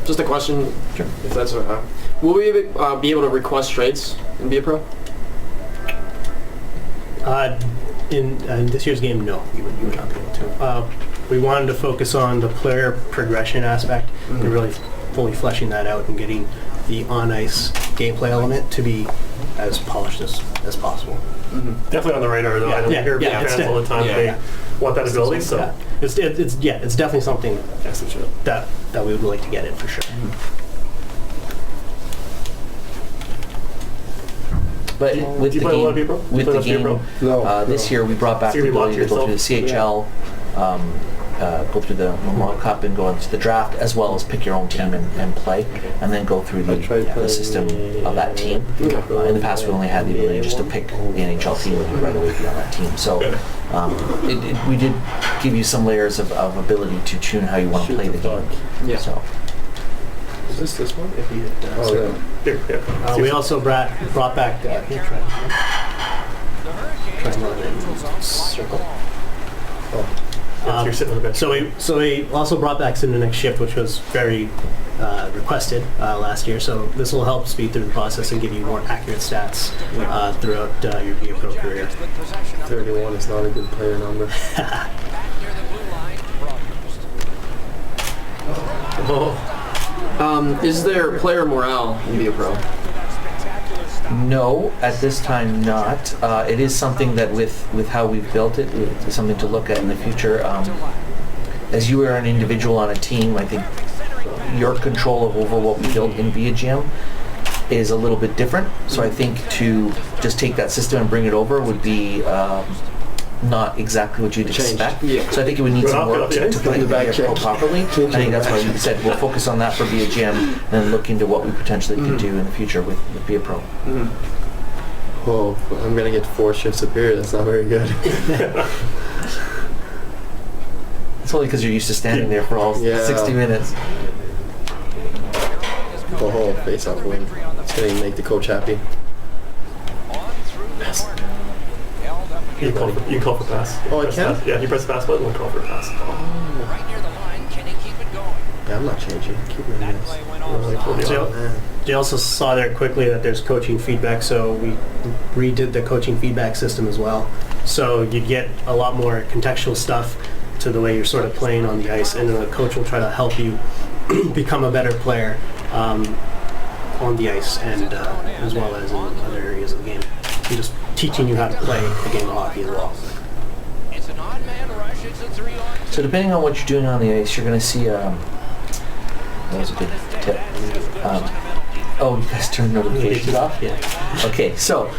Just a question, Sure. if that's will we be able to request trades and be a pro? In this year's game, no, you would not be able to. We wanted to focus on the player progression aspect and really fully fleshing that out and getting the on-ice gameplay element to be as polished as possible. Definitely on the radar, though. I know we hear fans all the time. They want that ability, so it's definitely something that we would like to get in for sure. But with Do you the play a lot of game, people? with the game, this year we brought back the ability to go through the CHL, go through the Memorial Cup and go into the draft, as well as pick your own team and play, and then go through the system of that team. In the past, we only had the ability just to pick the NHL team and right away be on that team. So we did give you some layers of ability to tune how you want to play the game. Yeah. So. Is this one? We also brought back circle. you're sitting on the bench. So we also brought back Send the Next Shift, which was very requested last year. So this will help speed through the process and give you more accurate stats throughout your Be a Pro career. 31 is not a good player number. Is there player morale in Be a Pro? No, at this time not. It is something that with how we've built it, it's something to look at in the future. As you are an individual on a team, I think your control over what we built in Be a Gym is a little bit different. So I think to just take that system and bring it over would be not exactly what you'd expect. Yeah. So I think it would need some work to play the Be a Pro properly. I think that's why we said we'll focus on that for Be a Gym and then look into what we potentially could do in the future with Be a Pro. Oh, I'm gonna get 4 shifts a period. That's not very good. It's only because you're used to standing there for all 60 minutes. The whole face-off win. It's gonna make the coach happy. Yes. You can call for pass. Oh, I can? Yeah, you press the pass button and call for a pass. Yeah, I'm not changing. Keep it in this. They also saw there quickly that there's coaching feedback, so we redid the coaching feedback system as well. So you get a lot more contextual stuff to the way you're sort of playing on the ice, and then the coach will try to help you become a better player on the ice and as well as in other areas of the game. And just teaching you how to play the game of hockey as well. So depending on what you're doing on the ice, you're going to see, that was a good tip. Oh, you guys turned notifications off? Yeah. Okay, so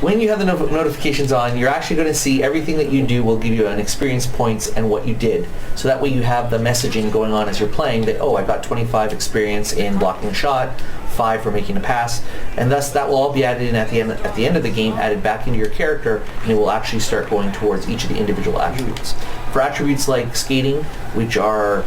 when you have the notifications on, you're actually going to see everything that you do will give you an experience points and what you did. So that way you have the messaging going on as you're playing that, oh, I got 25 experience in blocking a shot, 5 for making a pass, and thus that will all be added in at the end of the game, added back into your character, and it will actually start going towards each of the individual attributes. For attributes like skating, which are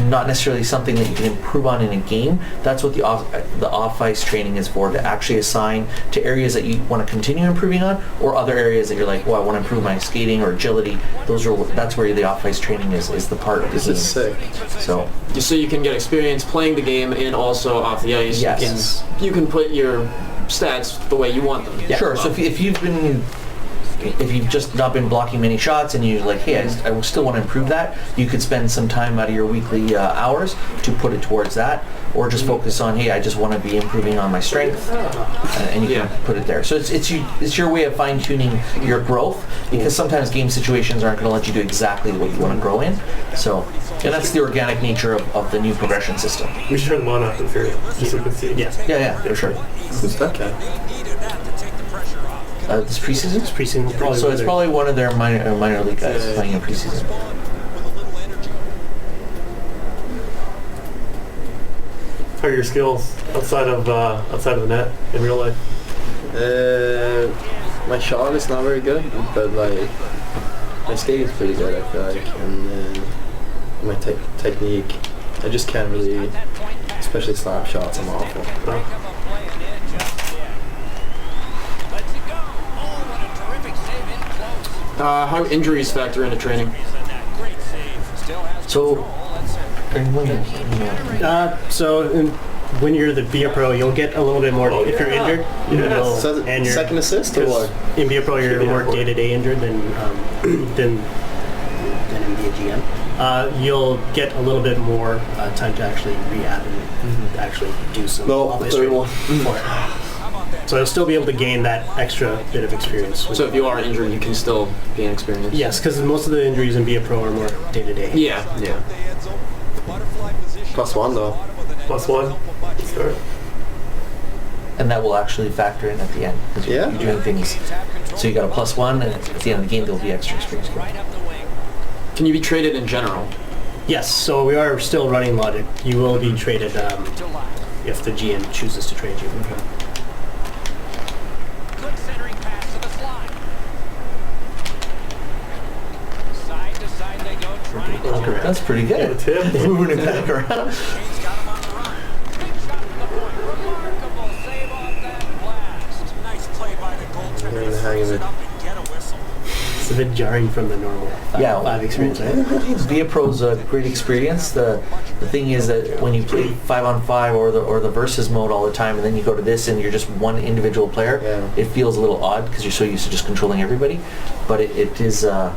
not necessarily something that you can improve on in a game, that's what the off-ice training is for, to actually assign to areas that you want to continue improving on, or other areas that you're like, oh, I want to improve my skating or agility. That's where the off-ice training is the part of the game. This is sick. So you can get experience playing the game and also off the ice. Yes. You can put your stats the way you want them. Yeah. Sure. So if you've just not been blocking many shots and you're like, hey, I still want to improve that, you could spend some time out of your weekly hours to put it towards that, or just focus on, hey, I just want to be improving on my strength, and you can put it there. So it's your way of fine-tuning your growth, because sometimes game situations aren't going to let you do exactly what you want to grow in. So, and that's the organic nature of the new progression system. We should turn them on after the period, just so we can see. Yeah, for sure. Who's that guy? This preseason? It's preseason. So it's probably one of their minor league guys playing in preseason. How are your skills outside of the net in real life? My shot is not very good, but like my skating is pretty good, I feel like, and then my technique, I just can't really, especially slap shots, I'm awful. How injuries factor into training? So When you're Be a Pro, you'll get a little bit more if you're injured. Yeah. So And you're- second assist or what? In Be a Pro, you're Should be more important. day-to-day injured than in Be a GM. You'll get a little bit more time to actually rehab and actually do some No, obvious third training one. for it. So you'll still be able to gain that extra bit of experience. So if you are injured, you can still gain experience. Yes, because most of the injuries in Be a Pro are more day-to-day. Yeah. +1 though. +1. Start. And that will actually factor in at the end. 'Cause Yeah. You're doing things. So you got a +1, and at the end of the game, there'll be extra experience. Can you be traded in general? Yes, so we are still running Logic. You will be traded if the GM chooses to trade you. Good centering pass to the slide. Side to side they go, trying to Correct. That's pretty Yeah, the good. tip. Moving it back around. Shane's got him on the run. Big shot from the point. Remarkable save off that blast. Nice play by the goaltender. You're in the hang of Freeze it. it up and get a whistle. It's a bit jarring from the normal five experience, right? Be a Pro's a great experience. The thing is that when you play 5-on-5 or the versus mode all the time, and then you go to this and you're just one individual player, Yeah. it feels a little odd because you're so used to just controlling everybody. But it is a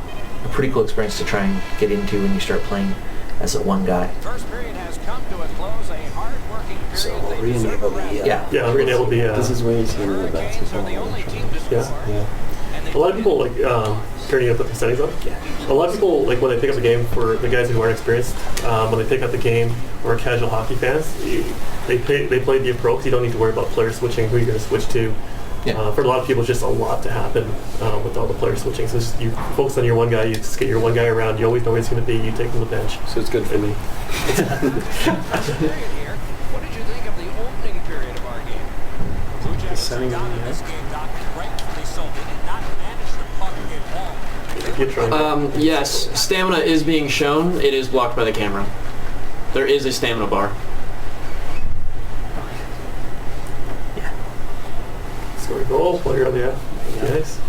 pretty cool experience to try and get into when you start playing as a one guy. First period has come to a close. A hard-working period. So re-enable the Yeah. Yeah, re-enable the. This is way easier than the Hurricanes basketball. are the only team to Yeah. score. Yeah. A lot of people like turning up the settings up. Yeah. A lot of people like when they pick up a game for the guys who aren't experienced. When they pick up the game or casual hockey fans, they play Be a Pro because you don't need to worry about player switching who you're going to switch to. Yeah. For a lot of people, it's just a lot to happen with all the player switching. So just, you focus on your one guy. You just get your one guy around. You always know where he's going to be. You take him to the bench. So it's good for me. Period here. What did you think of the opening period of our game? Blue Jackets are setting down on in the this game, Doc, rightfully so. They did not manage the puck in ball. You try. Yes. Stamina is being shown. It is blocked by the camera. There is a stamina bar. Score a goal. Player on the F. Nice.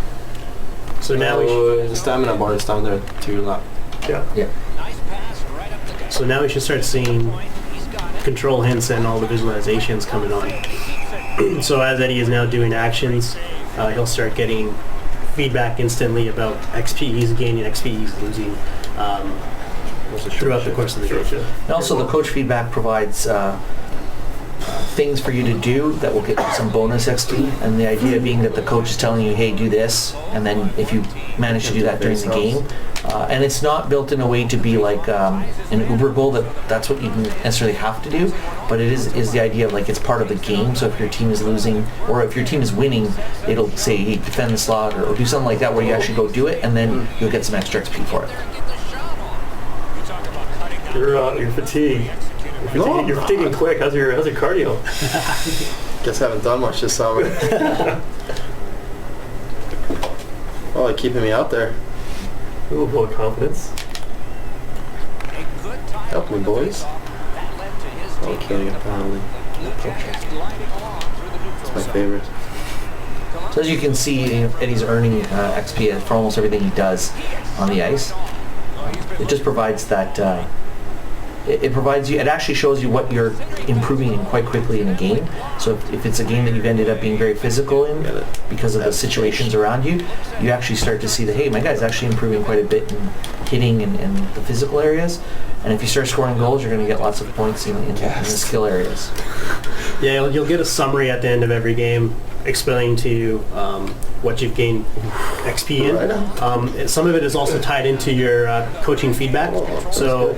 So now the stamina bar is down there to your left. Yeah. Nice pass right up the gut. so now we should start seeing Point. He's got it. control hints and all the visualizations coming on. So as Eddie is now doing actions, he'll start getting feedback instantly about XP he's gaining, XP he's losing throughout the course of the game. And also the coach feedback provides things for you to do that will get you some bonus XP, and the idea being that the coach is telling you, hey, do this, and then if you manage to do that during the game, and it's not built in a way to be like an Uber goal that's what you necessarily have to do, but it is the idea of like it's part of the game. So if your team is losing or if your team is winning, it'll say, hey, defend the slot or do something like that where you actually go do it, and then you'll get some extra XP for it. Get the shot on. You talk about cutting down. You're fatigued. You're fatiguing quick. How's your cardio? Guess I haven't done much this summer. Oh, like keeping me out there. Ooh, full of confidence. A good time Help me, with the boys. faceoff. That led to his Okay, taking the apparently. Blue Jackets gliding along through the neutral My zone. favorite. So as you can see, Eddie's earning XP for almost everything he does on the ice. It just provides that. It provides you. It actually shows you what you're improving in quite quickly in a game. So if it's a game that you've ended up being very physical in because of the situations around you, you actually start to see that, hey, my guy's actually improving quite a bit in hitting and the physical areas. And if you start scoring goals, you're going to get lots of points in the skill areas. Yeah, you'll get a summary at the end of every game explaining to you what you've gained XP in. Some of it is also tied into your coaching feedback. So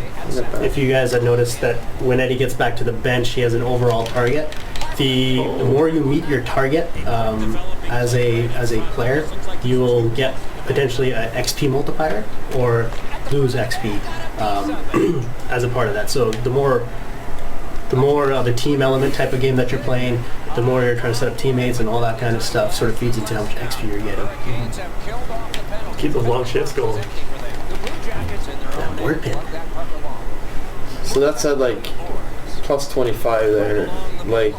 if you guys have noticed that when Eddie gets back to the bench, he has an overall target. The more you meet your target as a player, you will get potentially an XP multiplier or lose XP as a part of that. So the more of a team element type of game that you're playing, the more you're trying to set up teammates and all that kind of stuff sort of feeds into how much XP you're getting. Hurricanes have killed off the penalty. Keep those long shifts going. The Blue Jackets in their own That word end pin. lug that puck along. So that said, like, plus 25 there. Like,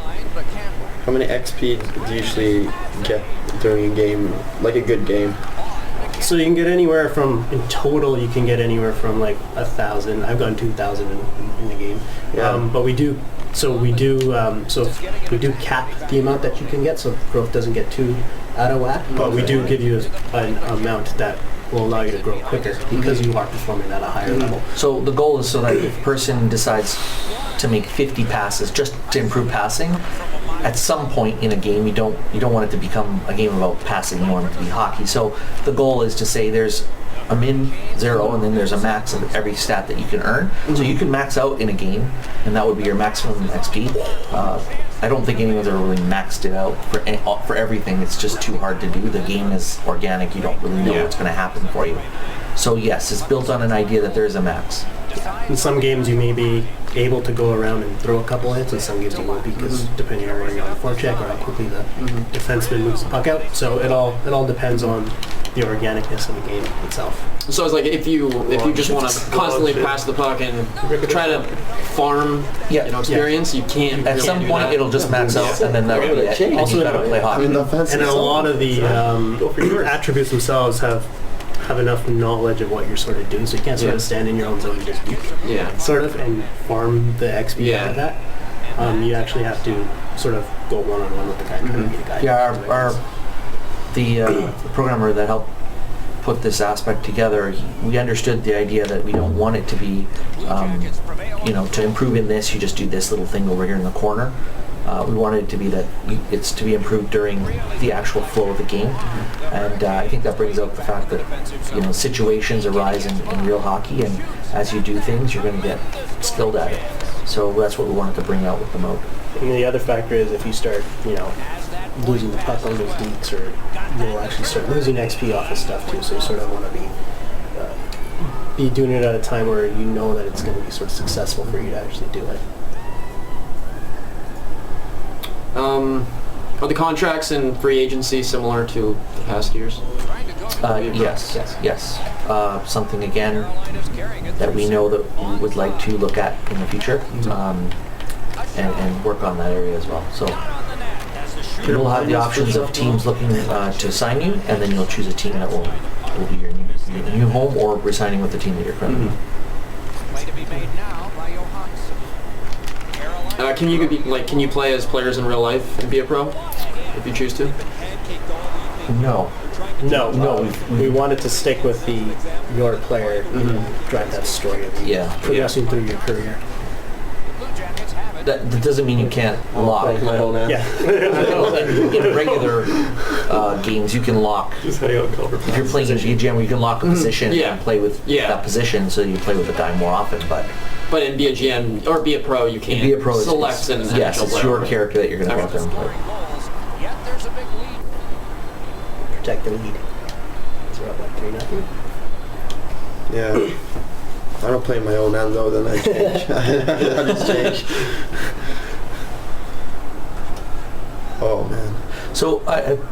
how many XP do you usually get during a game, like a good game? So you can get anywhere from, in total, you can get anywhere from like 1,000. I've gone 2,000 in the game. Yeah. But we do cap the amount that you can get, so growth doesn't get too out of whack. But we do give you an amount that will allow you to grow quicker because you are performing at a higher level. So the goal is so that if a person decides to make 50 passes just to improve passing, at some point in a game you don't want it to become a game about passing, you want it to be hockey. So the goal is to say there's a min, 0, and then there's a max of every stat that you can earn. So you can max out in a game, and that would be your maximum XP. I don't think anyone's ever really maxed it out for everything. It's just too hard to do. The game is organic. You don't really know what's going to happen for you. So yes, it's built on an idea that there is a max. In some games you may be able to go around and throw a couple hits, and some games you won't be because depending on where you're on the forecheck or how quickly the defenseman moves the puck out. So it all depends on the organicness of the game itself. So it's like if you just want to constantly pass the puck and try to farm experience, you can't. At some point it'll just max out, and then that'll be it. And Also, you got to play hockey. I mean, the offense And is a lot of the yours. attributes themselves have enough knowledge of what you're sort of doing, so you can't sort of stand in your own zone and just sort of and farm the XP out of that. You actually have to sort of go one-on-one with the guy, trying to get a guy. Yeah, the programmer that helped put this aspect together, we understood the idea that we don't want it to be, to improve in this, you just do this little thing over here in the corner. We wanted it to be that it's to be improved during the actual flow of the game, and I think that brings out the fact that situations arise in real hockey, and as you do things, you're going to get skilled at it. So that's what we wanted to bring out with the mode. And the other factor is if you start, losing the puck on those leaks, or you'll actually start losing XP off of stuff too. So you sort of want to be doing it at a time where you know that it's going to be sort of successful for you to actually do it. Are the contracts and free agency similar to the past years? Yes. Something again that we know that we would like to look at in the future, and work on that area as well. So you'll have the options of teams looking to sign you, and then you'll choose a team that will be your new home, or resigning with the team that you're currently. Can you play as players in real life and be a pro if you choose to? No. We wanted to stick with your player, drive that story of progressing through your career. That doesn't mean you can't lock. In regular games, you can lock. Just hang out cover. If you're playing in GM, you can lock a position and play with that position, so you play with the guy more often. But in be a GM or be a pro, you can't be a pro select an yes, it's your character that you're going to go out there and play. Protect the lead. So up like 3-0. Yeah. I don't play my own end though, then I change. I just change. Oh man. So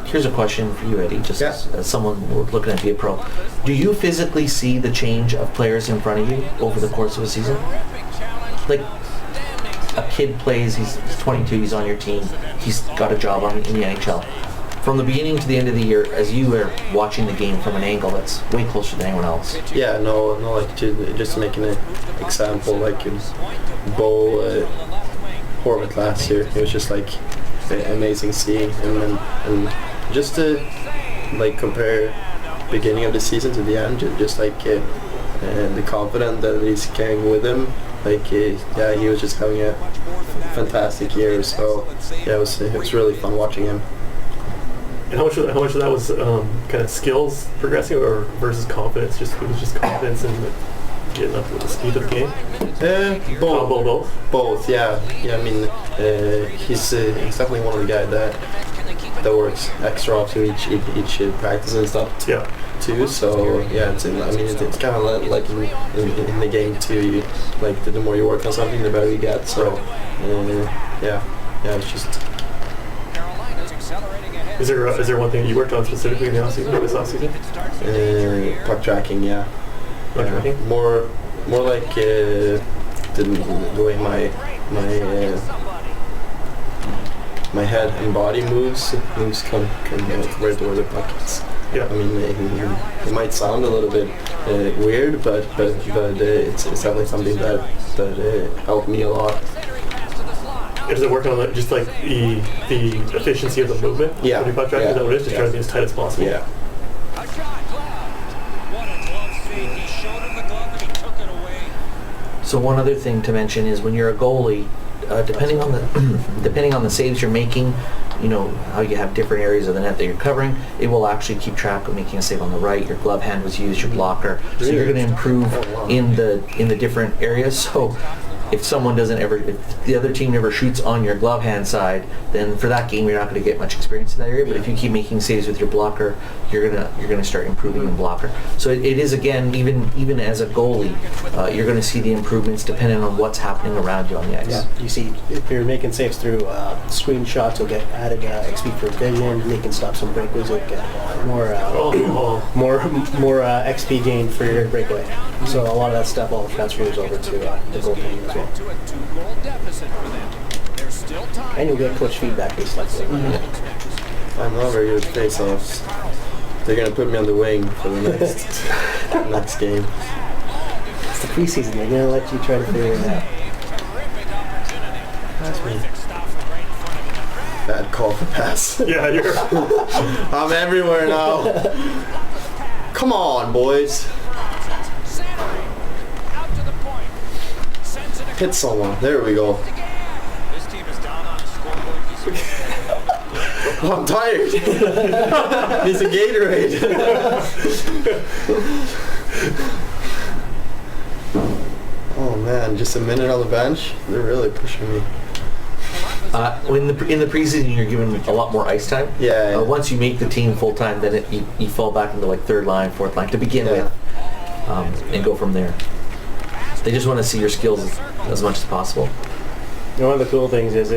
here's a question for you, Eddie, just as someone looking at be a pro. Do you physically see the change of players in front of you over the course of a season? Like a kid plays, he's 22, he's on your team, he's got a job in the NHL. From the beginning to the end of the year, as you are watching the game from an angle that's way closer than anyone else. Yeah, no, like just making an example, like Bo Horvath last year, it was just like amazing seeing him, and just to like compare beginning of the season to the end, just like the confidence that he's carrying with him, like he was just having a fantastic year. So yeah, it was really fun watching him. And how much of that was kind of skills progressing, or versus confidence? It was just confidence and getting up with the speed of the game. Both. Both. Yeah. I mean, he's definitely one of the guys that works extra after each practice and stuff. Yeah. Too. So yeah, it's kind of like in the game too. You like the more you work on something, the better you get. So it's just. Is there one thing that you worked on specifically in the offseason, this offseason? Puck tracking, yeah. Puck tracking? More like the way my head and body moves come right to where the puck is. Yeah. I mean, it might sound a little bit weird, but it's definitely something that helped me a lot. Is it working on just like the efficiency of the movement? Yeah. When you puck track, is that what it is? Just trying to be as tight as possible. Yeah. A shot, glove. What a glove save. He showed him the glove and he took it away. So one other thing to mention is when you're a goalie, depending on the depending on the saves you're making, you know how you have different areas of the net that you're covering. It will actually keep track of making a save on the right. Your glove hand was used, your blocker. So you're going to improve in the different areas. So if the other team never shoots on your glove hand side, then for that game you're not going to get much experience in that area. But if you keep making saves with your blocker, you're gonna start improving in blocker. So it is, again, even as a goalie, you're going to see the improvements depending on what's happening around you on the ice. Yeah, you see, if you're making saves through screenshots, you'll get added XP for vision. Making stops on breakaways, you'll get more XP gain for your breakaway. So a lot of that stuff all transfers over to the goaltending as well. To a 2-goal deficit for them. There's still time. And you'll get coach feedback based like that. I'm not very good at face-offs. They're gonna put me on the wing for the next game. It's the preseason. They're gonna let you try to figure it out. Terrific opportunity. Terrific stop from right in front of him. Bad call for pass. Yeah, you're. I'm everywhere now. Come on, boys. Centering. Out to the point. Sends it Hit someone. There we go. again. This team is down on the scoreboard. Oh, I'm tired. Needs a Gatorade. Oh man, just a minute on the bench. They're really pushing me. In the preseason, you're given a lot more ice time. Yeah. Once you make the team full time, then you fall back into like third line, fourth line to begin with, and go from there. They just want to see your skills as much as possible. You know, one of the cool things is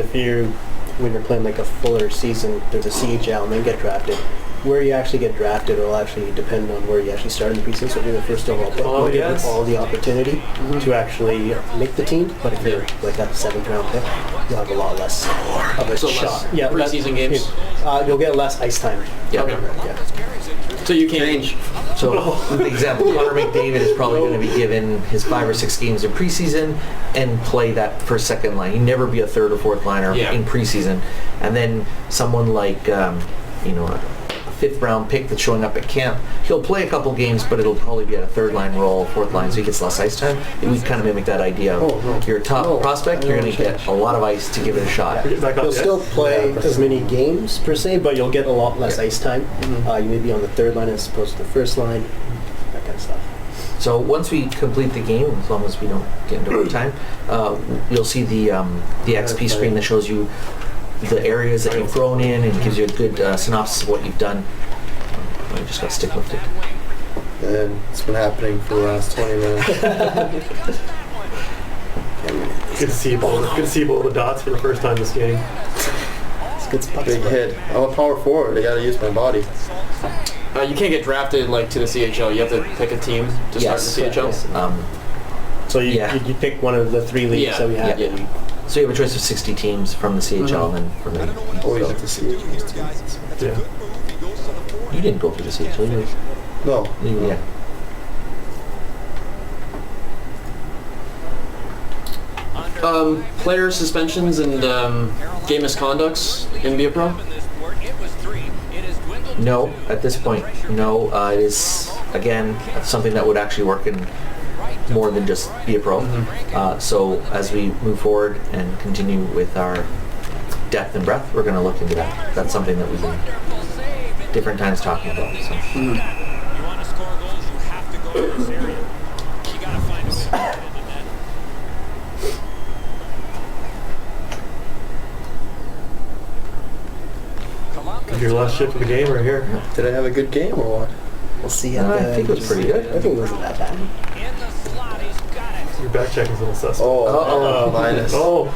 when you're playing like a fuller season, there's a CHL and then get drafted. Where you actually get drafted will actually depend on where you actually start in the preseason. So if you're the first overall pick, you'll get all the opportunity to actually make the team. But if you're like that 7th round pick, you'll have a lot less of a So shot. less preseason games? You'll get less ice time. Yeah. Okay. Yeah. So you can't. So, the example, Connor McDavid is probably going to be given his 5 or 6 games in preseason and play that first, second line. He'd never be a third or fourth liner in preseason. And then someone like, a 5th round pick that's showing up at camp, he'll play a couple games, but it'll probably be at a third line role, fourth line, so he gets less ice time. And we kind of mimic that idea of you're a top prospect, you're going to get a lot of ice to give it a shot. You'll still play as many games per se, but you'll get a lot less ice time. You may be on the third line as opposed to the first line, that kind of stuff. So once we complete the game, as long as we don't get into overtime, you'll see the XP screen that shows you the areas that you've thrown in and gives you a good synopsis of what you've done. I just got stick lifted. And it's been happening for the last 20 minutes. Good to see both the dots for the first time this game. It's a good spot. Big hit. I'm a power forward. I gotta use my body. You can't get drafted like to the CHL. You have to pick a team to start in the CHL. Yes. So you pick one of the 3 leagues that we have. Yeah. So you have a choice of 60 teams from the CHL and then from the... Always have to see it. Yeah. You didn't go through the CHL, you No. yeah. Player suspensions and game misconducts in Be a Pro? No, at this point, no. It is, again, something that would actually work in more than just Be a Pro. So as we move forward and continue with our depth and breadth, we're going to look into that. That's something that we've been different times talking about. So. You want to score goals, you have to go to this area. You got to find a way to get into net. Your last shift of the game right here. Did I have a good game or what? We'll see. I think it was pretty good. I think it wasn't that bad. In the slot, he's got it. Your back check is a little suspect. Minus. No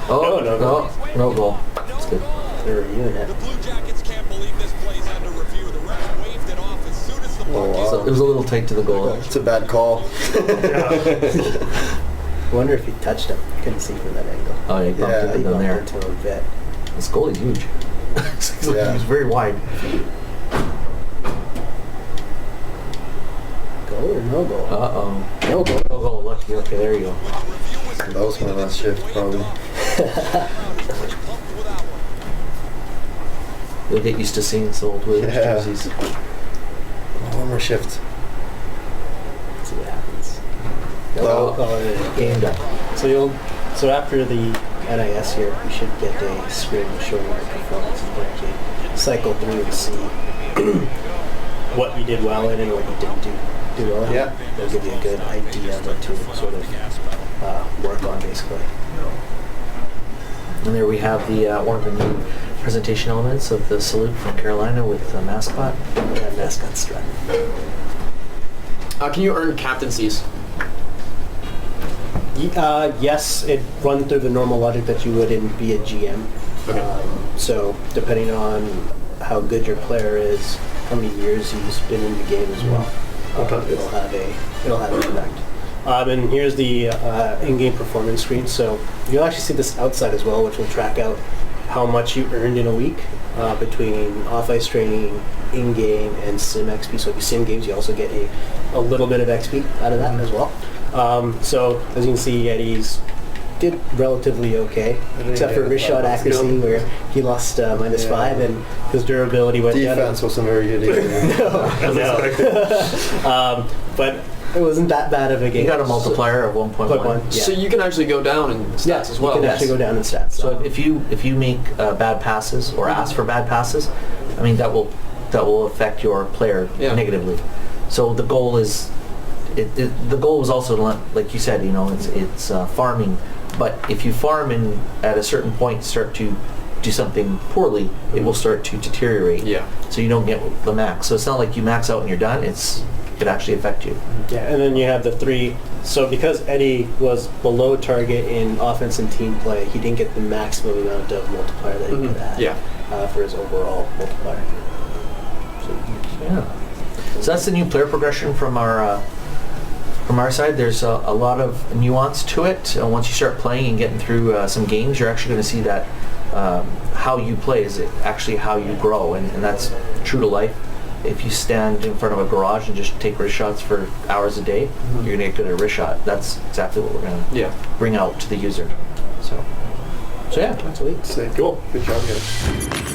goal. That's good. They're reviewing it. The Blue Jackets can't believe this play's under review. The ref waved it off as soon as the puck wow. So it was a little tight to the goal. It's a bad call. Yeah. I wonder if he touched him. Couldn't see from that angle. Oh, yeah, he bumped Yeah, it He down bumped there. into him a bit. This goalie's huge. He Yeah. was very wide. Oh, no goal. Uh-oh. No goal. No goal. Lucky. Okay, there you go. That was my last shift, probably. You'll get used to seeing some old Williams Yeah. jerseys. One more shift. Let's see what happens. Well, Game done. So after the NIS here, you should get a screen showing your performance and let you cycle through and see what you did well in and what you didn't do well in. Yeah. They'll give you a good idea of what to sort of work on, basically. And there we have the one of the new presentation elements of the salute from Carolina with the mascot. That mascot strut. Can you earn captaincies? Yes, it runs through the normal logic that you would be a GM. Okay. So depending on how good your player is, how many years he's been in the game as well, it'll have an effect. And here's the in-game performance screen. So you'll actually see this outside as well, which will track out how much you earned in a week between off-ice training, in-game, and sim XP. So if you sim games, you also get a little bit of XP out of that as well. So as you can see, Eddie's did relatively okay, except for wrist shot accuracy, where he lost -5, and his durability went down. defense wasn't very good either. No. But it wasn't that bad of a game. You got a multiplier of 1.1. Yeah. So you can actually go down in stats as well. You can actually go down in stats. So if you make bad passes or ask for bad passes, I mean that will affect your player negatively. So the goal is, the goal was also to, like you said, it's farming. But if you farm and at a certain point start to do something poorly, it will start to deteriorate. Yeah. So you don't get the max. So it's not like you max out and you're done. It could actually affect you. Yeah, and then you have the 3. So because Eddie was below target in offense and team play, he didn't get the maximum amount of multiplier that he could have for his overall multiplier. Yeah. So that's the new player progression from our side. There's a lot of nuance to it. Once you start playing and getting through some games, you're actually going to see that how you play is actually how you grow, and that's true to life. If you stand in front of a garage and just take wrist shots for hours a day, you're going to get good at wrist shot. That's exactly what we're going to bring out to the user. So yeah, Sweet. Cool. Good job, guys.